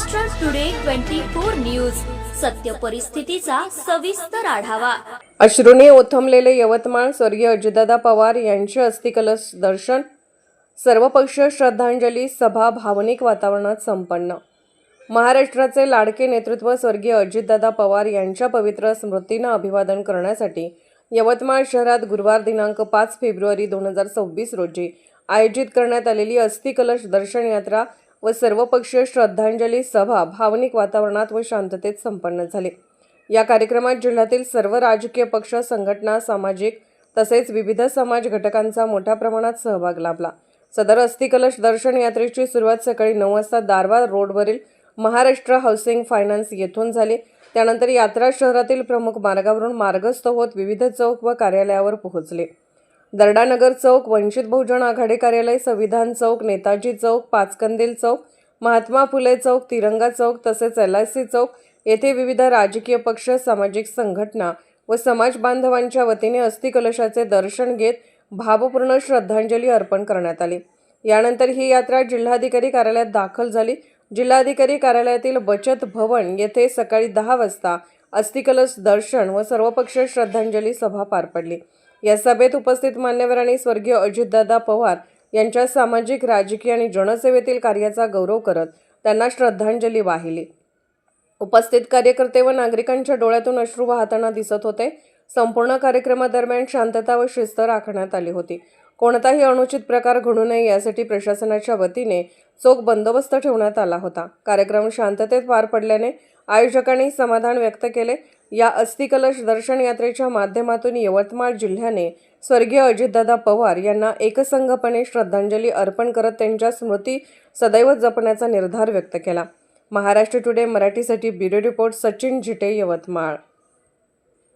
Maharashtra today 24 news, सत्य परिस्थितीचा सविस्तर आढावा। अश्रूने ओथंबलेले यवतमाळ, स्वर्गीय अजितदादा पवार यांचे अस्थिकलश दर्शन, सर्वपक्षीय श्रद्धांजली सभा भावनिक वातावरणात संपन्न। महाराष्ट्राचे लाडके नेतृत्व स्वर्गीय अजितदादा पवार यांच्या पवित्र स्मृतींना अभिवादन करण्यासाठी यवतमाळ शहरात गुरुवार दिनांक 5 फेब्रुवारी 2026 रोजी आयोजित करण्यात आलेली अस्थिकलश दर्शन यात्रा व सर्वपक्षीय श्रद्धांजली सभा भावनिक वातावरणात व शांततेत संपन्न झाली। या कार्यक्रमात जिल्ह्यातील सर्व राजकीय पक्ष, संघटना, सामाजिक तसेच विविध समाज घटकांचा मोठ्या प्रमाणात सहभाग लाभला। सदर अस्थिकलश दर्शन यात्रेची सुरुवात सकाळी 9 वाजता दारवा रोडवरील महाराष्ट्र हाऊसिंग फायनान्स येथून झाली। त्यानंतर यात्रा शहरातील प्रमुख मार्गावरून मार्गस्थ होत विविध चौक व कार्यालयावर पोहोचली। दर्डानगर चौक, वंचित बहुजन आघाडी कार्यालय, संविधान चौक, नेताजी चौक, पाचकंदील चौक, महात्मा फुले चौक, तिरंगा चौक तसेच LIC चौक येथे विविध राजकीय पक्ष, सामाजिक संघटना व समाज बांधवांच्या वतीने अस्थिकलशाचे दर्शन घेत भावपूर्ण श्रद्धांजली अर्पण करण्यात आली। यानंतर ही यात्रा जिल्हाधिकारी कार्यालयात दाखल झाली। जिल्हाधिकारी कार्यालयातील बचत भवन येथे सकाळी 10 वाजता अस्थिकलश दर्शन व सर्वपक्षीय श्रद्धांजली सभा पार पडली। या सभेत उपस्थित मान्यवरांनी स्वर्गीय अजितदादा पवार यांच्या सामाजिक, राजकीय आणि जनसेवेतील कार्याचा गौरव करत त्यांना श्रद्धांजली वाहिली। उपस्थित कार्यकर्ते व नागरिकांच्या डोळ्यातून अश्रू वाहताना दिसत होते। संपूर्ण कार्यक्रमादरम्यान शांतता व शिस्त राखण्यात आली होती। कोणताही अनुचित प्रकार घडू नये यासाठी प्रशासनाच्या वतीने चोख बंदोबस्त ठेवण्यात आला होता। कार्यक्रम शांततेत पार पडल्याने आयोजकांनी समाधान व्यक्त केले। या अस्थिकलश दर्शन यात्रेच्या माध्यमातून यवतमाळ जिल्ह्याने स्वर्गीय अजितदादा पवार यांना एकसंघपणे श्रद्धांजली अर्पण करत त्यांच्या स्मृती सदैव जपण्याचा निर्धार व्यक्त केला। महाराष्ट्र टुडे मराठीसाठी ब्युरो रिपोर्ट सचिन झिटे, यवतमाळ।